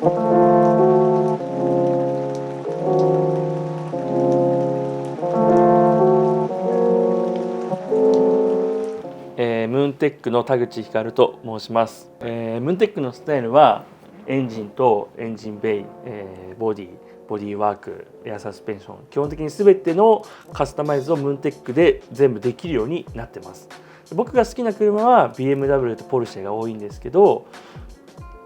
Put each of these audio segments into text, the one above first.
ムーンテックの田口光と申します。ムーンテックのスタイルはエンジンとエンジンベイ、ボディワーク、エアサスペンション、基本的に全てのカスタマイズをムーンテックで全部できるようになってます。僕が好きな車は BMW とポルシェが多いんですけど、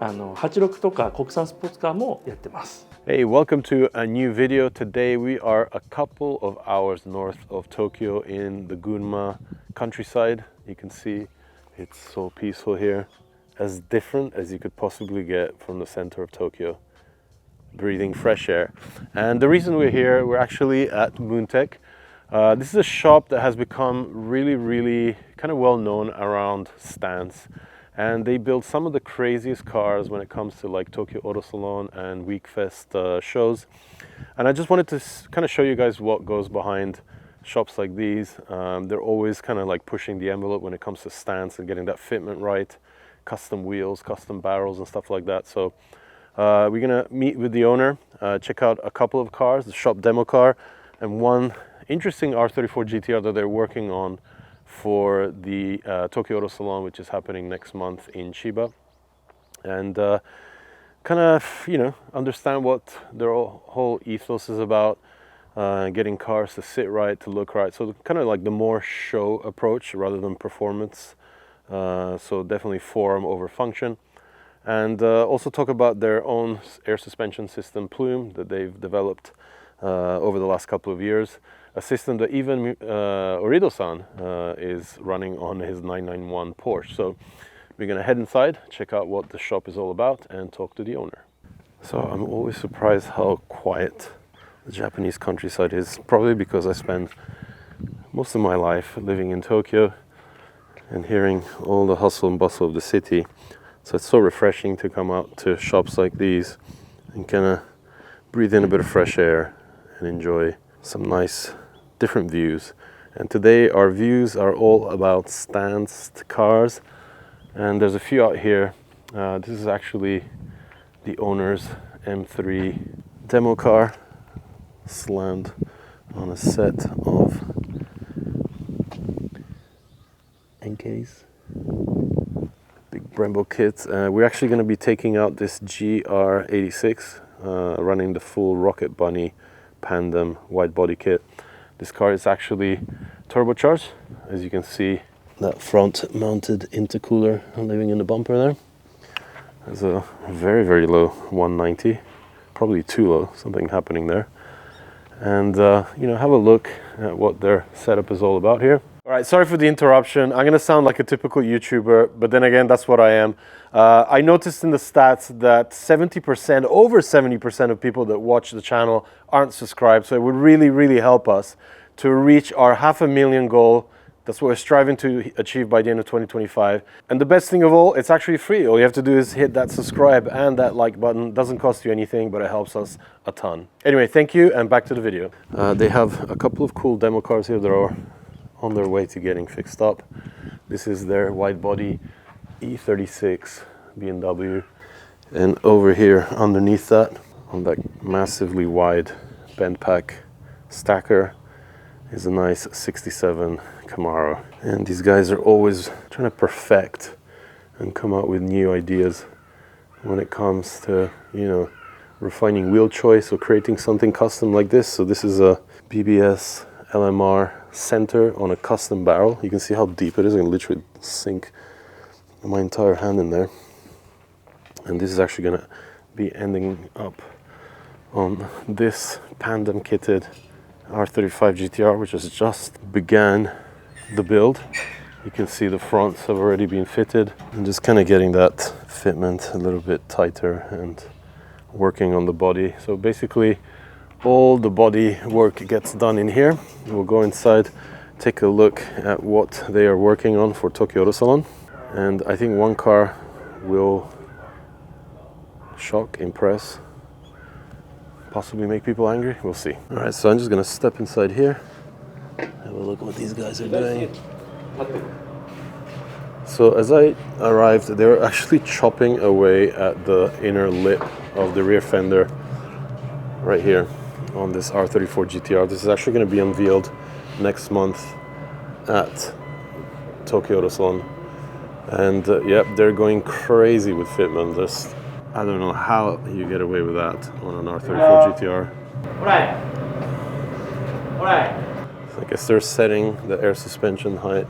86とか国産スポーツカーもやってます。Hey, welcome to a new video. Today we are a couple of hours north of Tokyo in the Gunma countryside. You can see it's so peaceful here, as different as you could possibly get from the center of Tokyo, breathing fresh air. And the reason we're here, we're actually at Moontech. This is a shop that has become really kind of well known around stands. And they build some of the craziest cars when it comes to like Tokyo Auto Salon and Wekfest shows. And I just wanted to kind of show you guys what goes behind shops like these. They're always kind of like pushing the envelope when it comes to stands and getting that fitment right, custom wheels, custom barrels and stuff like that. So we're gonna meet with the owner, check out a couple of cars, the shop demo car, and one interesting R34 GTR that they're working on for the Tokyo Auto Salon, which is happening next month in Chiba, and kind of, you know, understand what their whole ethos is about, getting cars to sit right, to look right. So kind of like the more show approach rather than performance. So definitely form over function. And also talk about their own air suspension system, Plume, that they've developed over the last couple of years. A system that even R34 is running on his 991 Porsche. So we're gonna head inside, check out what the shop is all about, and talk to the owner. So I'm always surprised how quiet the Japanese countryside is, probably because I spend most of my life living in Tokyo and hearing all the hustle and bustle of the city. So it's so refreshing to come out to shops like these and kind of breathe in a bit of fresh air and enjoy some nice different views. And today our views are all about stands cars, and there's a few out here. This is actually the owner's M3 demo car, slammed on a set of NKs, big Brembo kits. We're actually going to be taking out this GR86, running the full Rocket Bunny Pandem wide body kit. This car is actually turbocharged, as you can see that front mounted intercooler living in the bumper there. There's a very low 190, probably too low, something happening there. And you know, have a look at what their setup is all about here. All right, sorry for the interruption. I'm gonna sound like a typical YouTuber, but then again, that's what I am. I noticed in the stats that 70%, over 70% of people that watch the channel aren't subscribed. So it would really help us to reach our 500,000 goal. That's what we're striving to achieve by the end of 2025. And the best thing of all, it's actually free. All you have to do is hit that subscribe and that like button. It doesn't cost you anything, but it helps us a ton. Anyway, thank you, and back to the video. They have a couple of cool demo cars here that are on their way to getting fixed up. This is their wide body E36 BMW. And over here underneath that, on that massively wide bend pack stacker, is a nice 67 Camaro. And these guys are always trying to perfect and come out with new ideas when it comes to, you know, refining wheel choice or creating something custom like this. So this is a BBS LMR center on a custom barrel. You can see how deep it is. I can literally sink my entire hand in there. And this is actually going to be ending up on this Pandem kitted R35 GTR, which has just began the build. You can see the fronts have already been fitted, and just kind of getting that fitment a little bit tighter and working on the body. So basically all the body work gets done in here. We'll go inside, take a look at what they are working on for Tokyo Auto Salon. And I think one car will shock, impress, possibly make people angry. We'll see. All right, so I'm just gonna step inside here, have a look at what these guys are doing. So as I arrived, they were actually chopping away at the inner lip of the rear fender right here on this R34 GTR. This is actually going to be unveiled next month at Tokyo Salon. And yep, they're going crazy with fitment. I don't know how you get away with that on an R34 GTR. Alright. I guess they're setting the air suspension height.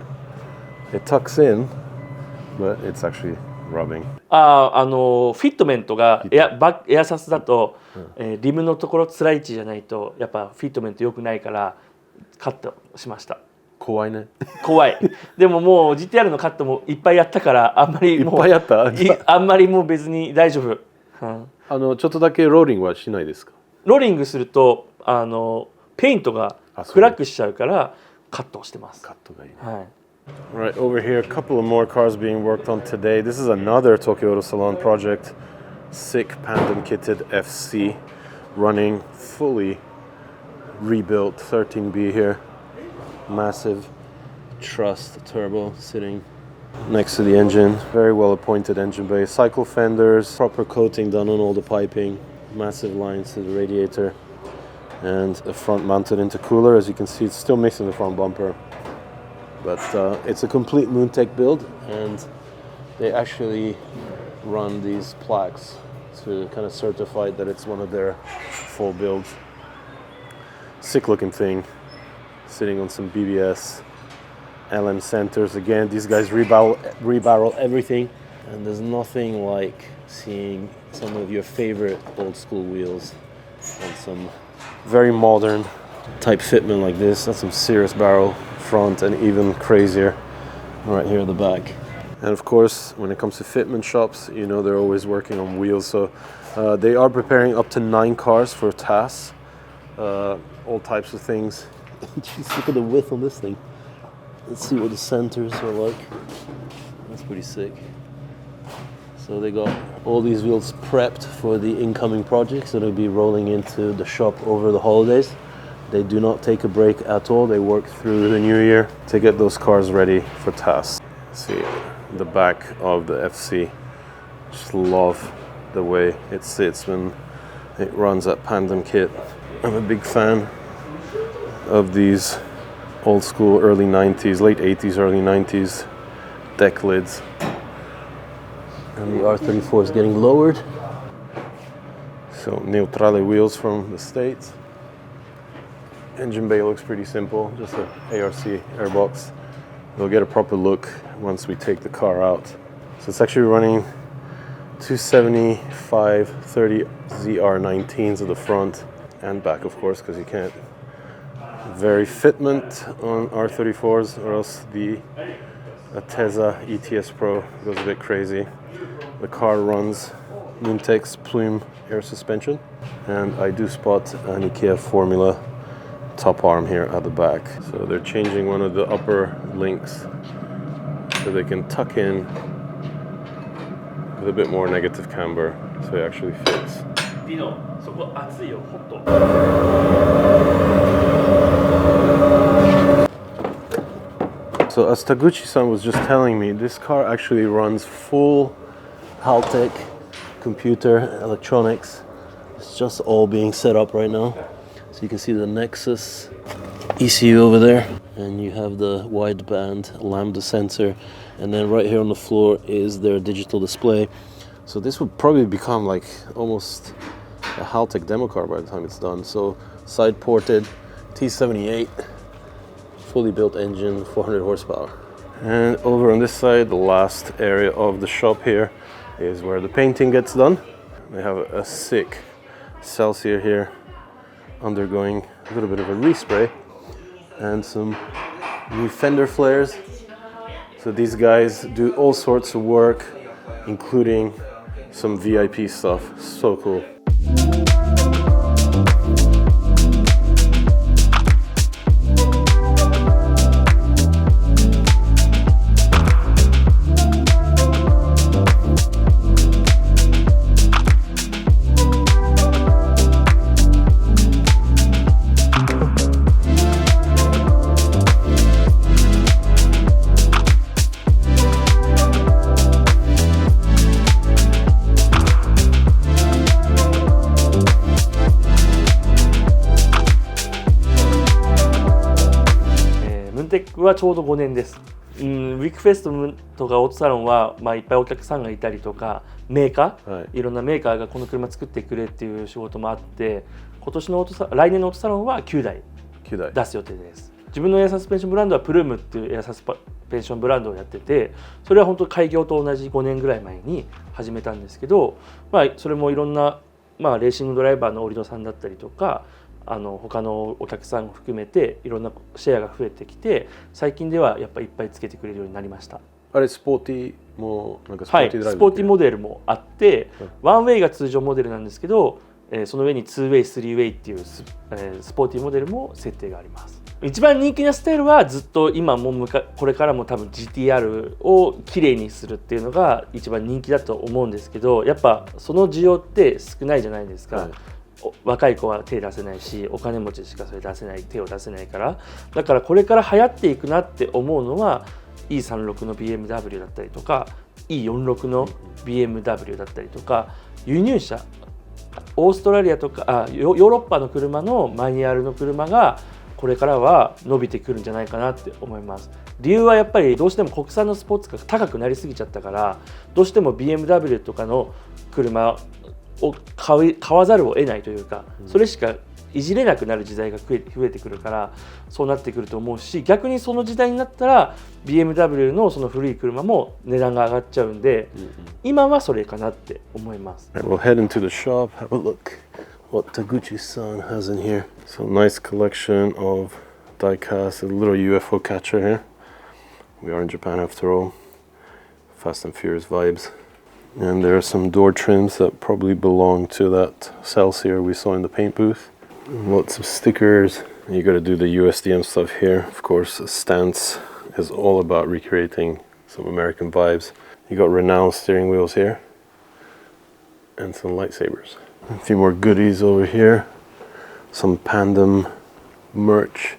It tucks in, but it's actually rubbing. フィットメントがエアサスだと、リムのところつらい位置じゃないとやっぱフィットメント良くないからカットしました。怖いね。怖い。でももう GTR のカットもいっぱいやったからあんまりもういっぱいやった。あんまりもう別に大丈夫。ちょっとだけローリングはしないですか？ローリングするとペイントが暗くしちゃうからカットをしてます。カットがいいね。はい。Right, over here, a couple of more cars being worked on today. This is another Tokyo Auto Salon project. Sick Pandem kitted FC running fully rebuilt 13B here. Massive truss turbo sitting next to the engine. Very well appointed engine bay. Cycle fenders, proper coating done on all the piping. Massive lines to the radiator. And a front mounted intercooler. As you can see, it's still missing the front bumper. But it's a complete Moontech build, and they actually run these plaques to kind of certify that it's one of their full builds. Sick looking thing, sitting on some BBS LM centers. Again, these guys rebarrel everything, and there's nothing like seeing some of your favorite old school wheels on some very modern type fitment like this. That's some serious barrel front, and even crazier right here at the back. And of course, when it comes to fitment shops, you know they're always working on wheels, so they are preparing up to 9 cars for TAS, all types of things. Jeez, look at the width on this thing. Let's see what the centers are like. That's pretty sick. So they got all these wheels prepped for the incoming projects that will be rolling into the shop over the holidays. They do not take a break at all. They work through the new year to get those cars ready for TAS. See the back of the FC. Just love the way it sits when it runs that Pandem kit. I'm a big fan of these old school early 90s, late 80s, early 90s deck lids. And the R34 is getting lowered. So Neutrale wheels from the States. Engine bay looks pretty simple, just an ARC airbox. We'll get a proper look once we take the car out. So it's actually running 275 30 ZR19s at the front and back, of course, because you can't vary fitment on R34s or else the Ateza ETS Pro goes a bit crazy. The car runs Moontech's Plume air suspension, and I do spot an IKEA Formula top arm here at the back. So they're changing one of the upper links so they can tuck in with a bit more negative camber so it actually fits. So as Taguchi-san was just telling me, this car actually runs full Haltech computer electronics. It's just all being set up right now. So you can see the Nexus ECU over there, and you have the wideband lambda sensor, and then right here on the floor is their digital display. So this would probably become like almost a Haltech demo car by the time it's done. So side ported T78, fully built engine, 400 horsepower. And over on this side, the last area of the shop here is where the painting gets done. They have a sick Celsius here, undergoing a little bit of a respray, and some new fender flares. So these guys do all sorts of work, including some VIP stuff. So cool. 僕はちょうど5年です。ウィックフェストとかオートサロンは、いっぱいお客さんがいたりとかメーカー、いろんなメーカーがこの車作ってくれっていう仕事もあって、来年のオートサロンは9台出す予定です。自分のエアサスペンションブランドはプルームっていうエアサスペンションブランドをやってて、それは本当開業と同じ5年ぐらい前に始めたんですけど、それもいろんな、レーシングドライバーの織戸さんだったりとか他のお客さんを含めていろんなシェアが増えてきて、最近ではやっぱりいっぱいつけてくれるようになりました。あれスポーティーもなんかスポーティーモデルもあって、ワンウェイが通常モデルなんですけど、その上に2ウェイ3ウェイっていうスポーティーモデルも設定があります。一番人気なスタイルはずっと今もこれからも多分 GTR をきれいにするっていうのが一番人気だと思うんですけど、やっぱその需要って少ないじゃないですか。若い子は手出せないし、お金持ちしかそれ手を出せないから、だからこれから流行っていくなって思うのは E36 の BMW だったりとか E46 の BMW だったりとか、輸入車オーストラリアとかヨーロッパの車のマニュアルの車がこれからは伸びてくるんじゃないかなって思います。理由はやっぱりどうしても国産のスポーツカーが高くなりすぎちゃったから、どうしても BMW とかの車を買わざるを得ないというか、それしかいじれなくなる時代が増えてくるから、そうなってくると思うし、逆にその時代になったら BMW のその古い車も値段が上がっちゃうんで、今はそれかなって思います。We'll head into the shop, have a look what Taguchi-san has in here. So nice collection of die-cast, a little UFO catcher here. We are in Japan after all. Fast and Furious vibes. And there are some door trims that probably belong to that Celsior we saw in the paint booth. And lots of stickers. You got to do the USDM stuff here. Of course, Stance is all about recreating some American vibes. You got renowned steering wheels here. And some lightsabers. A few more goodies over here. Some Pandem merch.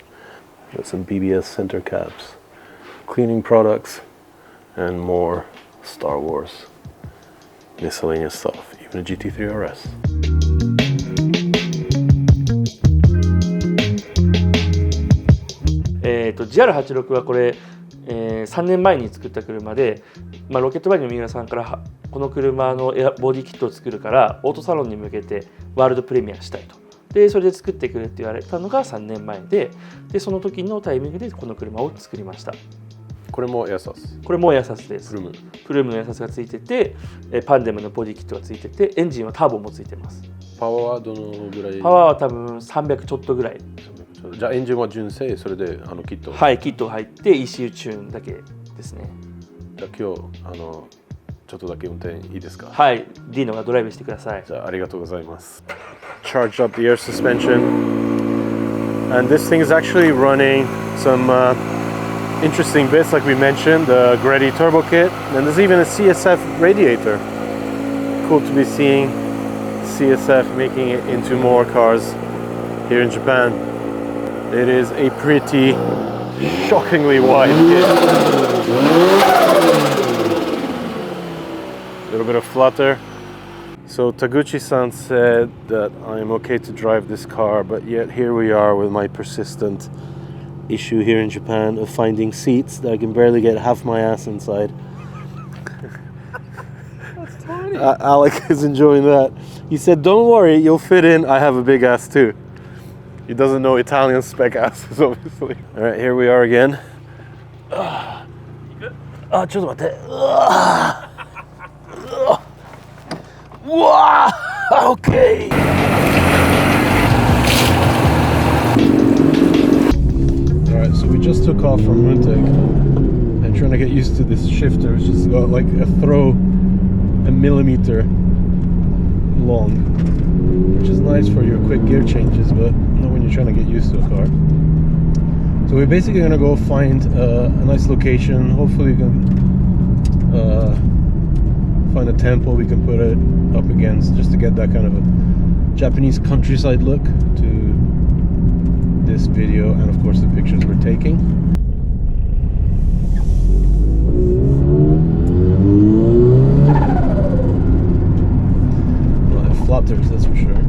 Got some BBS center caps. Cleaning products. And more Star Wars miscellaneous stuff, even a GT3 RS. GR86 はこれ、3年前に作った車で、ロケットバイの三浦さんからこの車のボディキットを作るからオートサロンに向けてワールドプレミアしたいと。でそれで作ってくれって言われたのが3年前で、その時のタイミングでこの車を作りました。これもエアサス。これもエアサスです。プルームのエアサスがついてて、パンデムのボディキットがついてて、エンジンはターボもついてます。パワーはどのぐらい？パワーは多分300ちょっとぐらい。じゃあエンジンは純正、それでキット？はい、キットが入って ECU チューンだけですね。じゃあ今日ちょっとだけ運転いいですか？はい、ディーノがドライブしてください。じゃあありがとうございます。Charged up the air suspension, and this thing is actually running some interesting bits like we mentioned, the Greddy turbo kit, and there's even a CSF radiator. Cool to be seeing CSF making it into more cars here in Japan. It is a pretty shockingly wide kit. A little bit of flutter. So Taguchi-san said that I'm okay to drive this car, but yet here we are with my persistent issue here in Japan of finding seats that I can barely get half my ass inside. That's tiny. Alec is enjoying that. He said, don't worry, you'll fit in. I have a big ass too. He doesn't know Italian spec asses, obviously. All right, here we are again. ちょっと待って。Okay. Alright, so we just took off from Moontech and trying to get used to this shifter, which has got like a throw a millimeter long, which is nice for your quick gear changes, but not when you're trying to get used to a car. So we're basically going to go find a nice location. Hopefully we can find a temple we can put it up against, just to get that kind of a Japanese countryside look to this video and of course the pictures we're taking. Well, it flutters, that's for sure.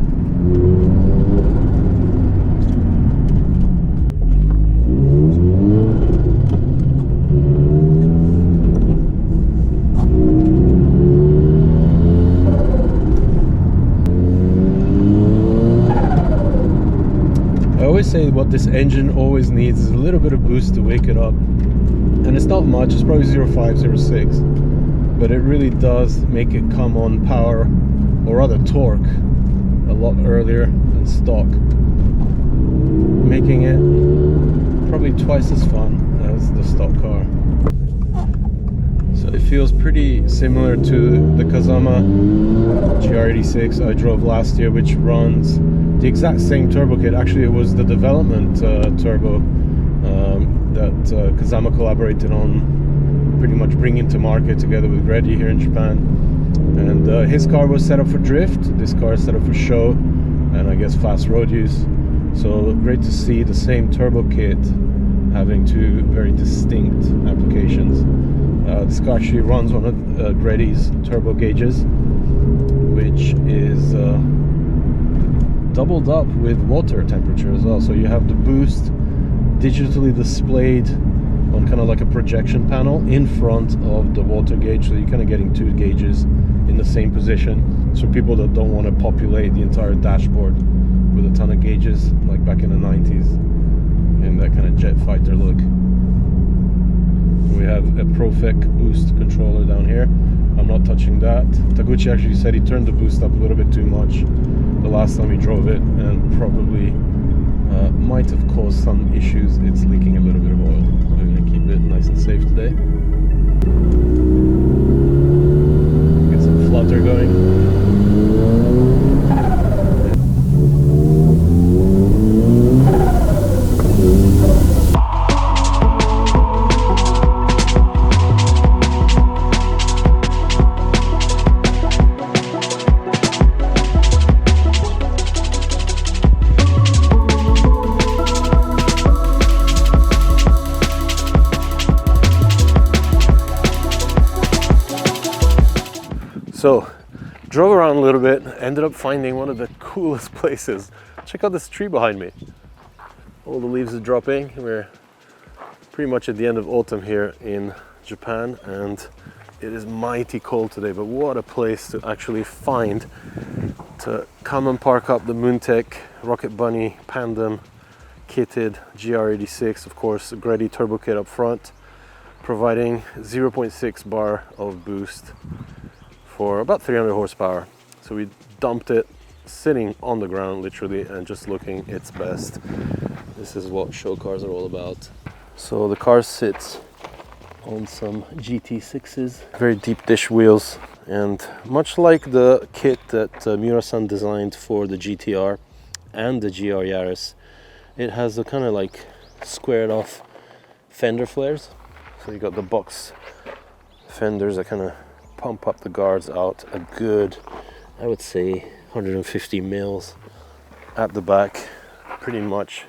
always say what this engine always needs is a little bit of boost to wake it up. And it's not much, it's probably 0.5, 0.6. But it really does make it come on power, or rather torque, a lot earlier than stock. Making it probably twice as fun as the stock car. So it feels pretty similar to the Kazama GR86 I drove last year, which runs the exact same turbo kit. Actually, it was the development turbo that Kazama collaborated on, pretty much bringing to market together with Gredi here in Japan. And his car was set up for drift, this car is set up for show and I guess fast road use. So great to see the same turbo kit having two very distinct applications. This car actually runs one of Gredi's turbo gauges, which is doubled up with water temperature as well. So you have the boost digitally displayed on kind of like a projection panel in front of the water gauge, so you're kind of getting two gauges in the same position. So people that don't want to populate the entire dashboard with a ton of gauges like back in the 90s in that kind of jet fighter look. We have a Profec boost controller down here. I'm not touching that. Taguchi actually said he turned the boost up a little bit too much the last time he drove it, and probably might have caused some issues. It's leaking a little bit of oil. We're going to keep it nice and safe today. Get some flutter going. So, drove around a little bit, ended up finding one of the coolest places. Check out this tree behind me. All the leaves are dropping. We're pretty much at the end of autumn here in Japan, and it is mighty cold today, but what a place to actually find to come and park up the Moontech Rocket Bunny Pandem kitted GR86, of course, Gredi turbo kit up front, providing 0.6 bar of boost for about 300 horsepower. So we dumped it sitting on the ground literally and just looking its best. This is what show cars are all about. So the car sits on some GT6s, very deep dish wheels, and much like the kit that Miura-san designed for the GTR and the GR Yaris, it has a kind of like squared off fender flares. So you got the box fenders that kind of pump up the guards out a good, I would say 150 mils at the back, pretty much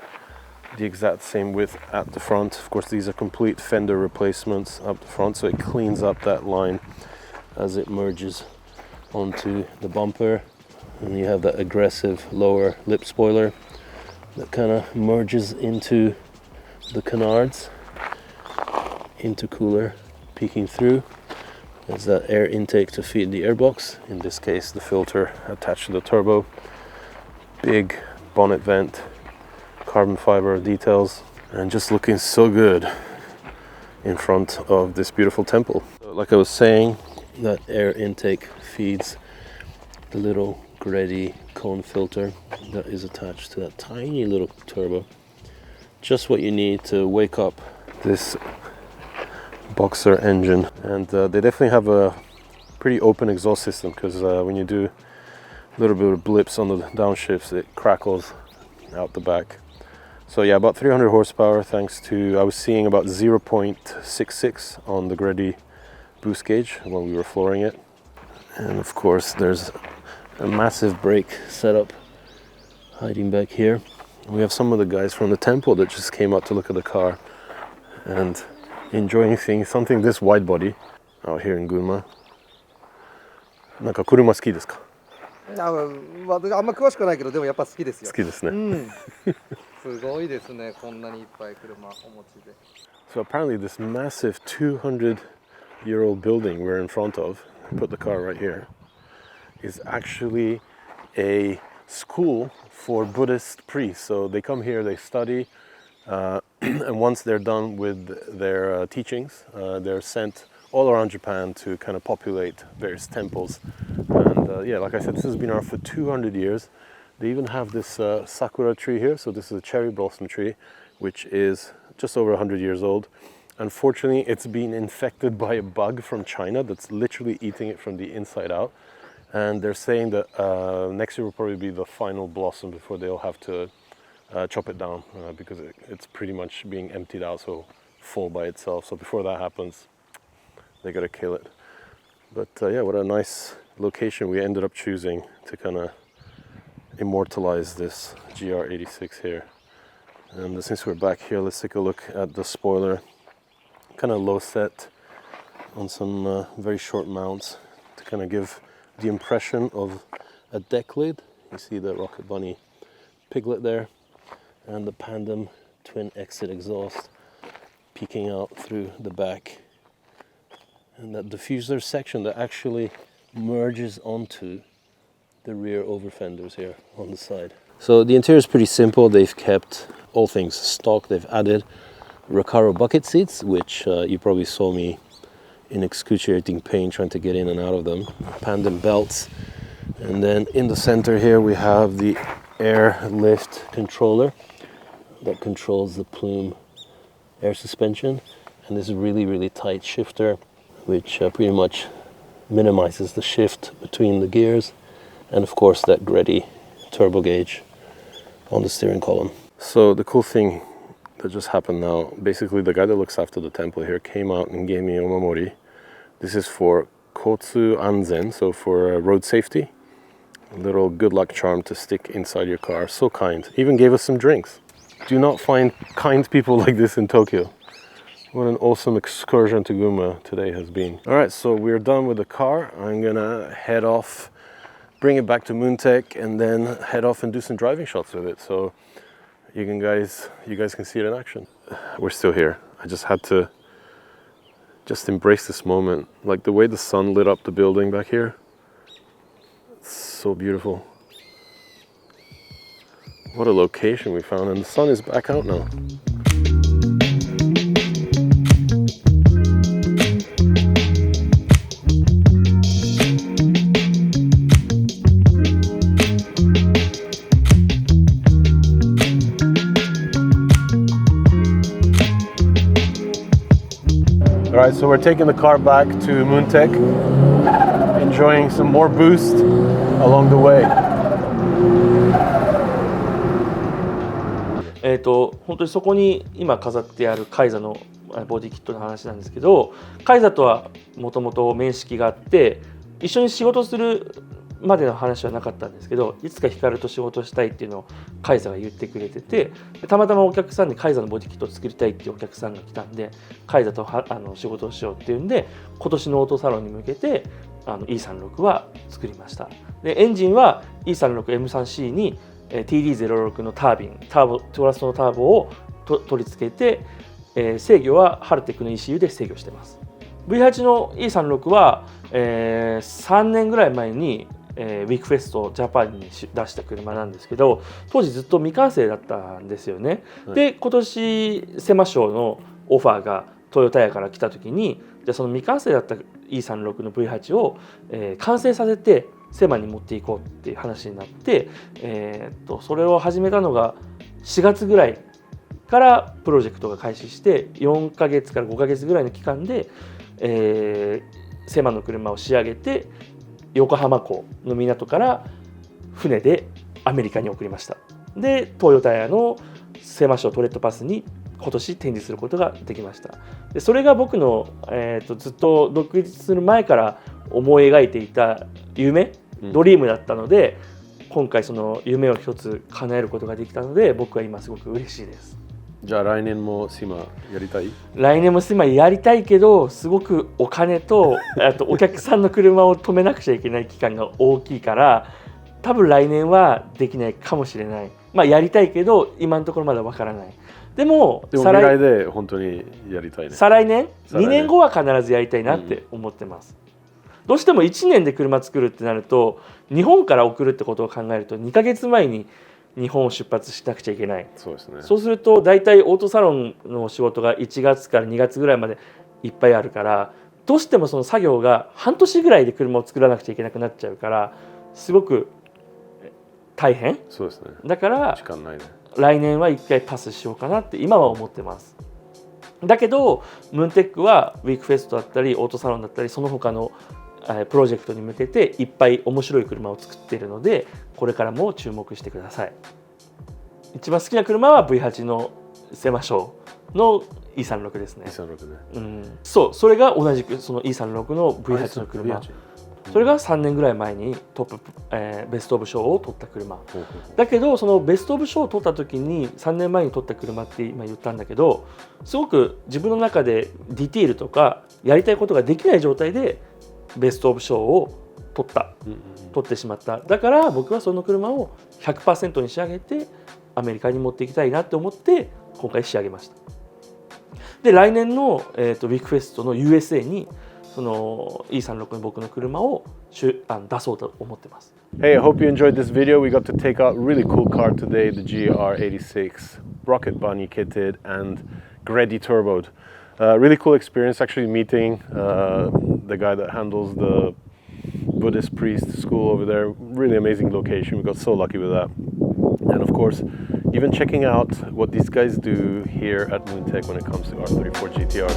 the exact same width at the front. Of course, these are complete fender replacements up the front, so it cleans up that line as it merges onto the bumper. And you have that aggressive lower lip spoiler that kind of merges into the canards, intercooler peeking through. There's that air intake to feed the airbox, in this case the filter attached to the turbo. Big bonnet vent, carbon fiber details, and just looking so good in front of this beautiful temple. So like I was saying, that air intake feeds the little Gredi cone filter that is attached to that tiny little turbo. Just what you need to wake up this boxer engine. And they definitely have a pretty open exhaust system, because when you do a little bit of blips on the downshifts, it crackles out the back. So yeah, about 300 horsepower thanks to, I was seeing about 0.66 on the Gredi boost gauge when we were flooring it. And of course there's a massive brake setup hiding back here. We have some of the guys from the temple that just came out to look at the car and enjoying seeing something this wide body out here in Gunma. なんか車好きですか？あんま詳しくないけど、でもやっぱ好きですよ。好きですね。うん。すごいですね、こんなにいっぱい車お持ちで。So apparently this massive 200-year-old building we're in front of, put the car right here, is actually a school for Buddhist priests. So they come here, they study, and once they're done with their teachings, they're sent all around Japan to kind of populate various temples. And yeah, like I said, this has been around for 200 years. They even have this sakura tree here. So this is a cherry blossom tree, which is just over 100 years old. Unfortunately, it's been infected by a bug from China that's literally eating it from the inside out. And they're saying that next year will probably be the final blossom before they'll have to chop it down because it's pretty much being emptied out, so full by itself. So before that happens, they gotta kill it. But yeah, what a nice location we ended up choosing to kind of immortalize this GR86 here. And since we're back here, let's take a look at the spoiler. Kind of low set on some very short mounts to kind of give the impression of a deck lid. You see the Rocket Bunny piglet there and the Pandem twin exit exhaust peeking out through the back, and that diffuser section that actually merges onto the rear over fenders here on the side. So the interior is pretty simple. They've kept all things stock. They've added Recaro bucket seats, which you probably saw me in excruciating pain trying to get in and out of them. Pandem belts. And then in the center here we have the air lift controller that controls the plume air suspension. And this really tight shifter, which pretty much minimizes the shift between the gears. And of course that Greddy turbo gauge on the steering column. So the cool thing that just happened now, basically the guy that looks after the temple here came out and gave me omamori. This is for kotsu anzen, so for road safety. A little good luck charm to stick inside your car. So kind. Even gave us some drinks. Do not find kind people like this in Tokyo. What an awesome excursion to Gunma today has been. All right, so we're done with the car. I'm gonna head off, bring it back to Moontech, and then head off and do some driving shots with it. So you guys can see it in action. We're still here. I just had to embrace this moment. Like the way the sun lit up the building back here. It's so beautiful. What a location we found, and the sun is back out now. All right, so we're taking the car back to Moontech, enjoying some more boost along the way. 本当にそこに今飾ってあるカイザのボディキットの話なんですけど、カイザとはもともと面識があって一緒に仕事するまでの話はなかったんですけど、いつかヒカルと仕事したいっていうのをカイザが言ってくれてて、たまたまお客さんにカイザのボディキットを作りたいっていうお客さんが来たんで、カイザと仕事をしようっていうんで、今年のオートサロンに向けてE36 は作りました。でエンジンは E36M3C にTD06 のターボトラストのターボを取り付けて、制御はハルテックの ECU で制御してます。V8 の E36 は、3年ぐらい前にウィークフェストジャパンに出した車なんですけど、当時ずっと未完成だったんですよね。はい、で今年セマ賞のオファーがトヨタヤから来た時に、じゃあその未完成だった E36 の V8 を、完成させてセマに持っていこうっていう話になって、それを始めたのが4月ぐらいからプロジェクトが開始して、4ヶ月から5ヶ月ぐらいの期間で、セマの車を仕上げて横浜港の港から船でアメリカに送りました。でトヨタヤのセマ賞トレッドパスに今年展示することができました。でそれが僕の、ずっと独立する前から思い描いていた夢、ドリームだったので、今回その夢を一つ叶えることができたので、僕は今すごく嬉しいです。じゃあ来年もSEMAやりたい？来年もSEMAやりたいけど、すごくお金とあとお客さんの車を止めなくちゃいけない期間が大きいから、多分来年はできないかもしれない。まあやりたいけど今のところまだわからない。でも未来で本当にやりたいね。再来年2年後は必ずやりたいなって思ってます。どうしても1年で車作るってなると日本から送るってことを考えると2ヶ月前に日本を出発しなくちゃいけない。そうですね。そうすると大体オートサロンの仕事が1月から2月ぐらいまでいっぱいあるから、どうしてもその作業が半年ぐらいで車を作らなくちゃいけなくなっちゃうから、すごく大変。そうですね。だから時間ないね。来年は1回パスしようかなって今は思ってます。だけどムーンテックはウィークフェストだったりオートサロンだったりその他のプロジェクトに向けていっぱい面白い車を作っているので、これからも注目してください。一番好きな車は V8 のセマショーの E36 ですね。E36ね。うん、そう、それが同じくその E36 の V8 の車。それが3年ぐらい前にトップ、ベストオブ賞を取った車。だけどそのベストオブ賞を取った時に3年前に取った車って今言ったんだけど、すごく自分の中でディティールとかやりたいことができない状態でベストオブ賞を取ってしまった。だから僕はその車を 100% に仕上げてアメリカに持っていきたいなって思って今回仕上げました。で来年の、ウィークフェストの USA にその E36 の僕の車を出そうと思ってます。Hey, I hope you enjoyed this video. We got to take out a really cool car today, the GR86, rocket bunny kitted and Gredi turboed. Really cool experience actually meeting the guy that handles the Buddhist priest school over there. Really amazing location. We got so lucky with that. And of course, even checking out what these guys do here at Moontech when it comes to R34 GTR.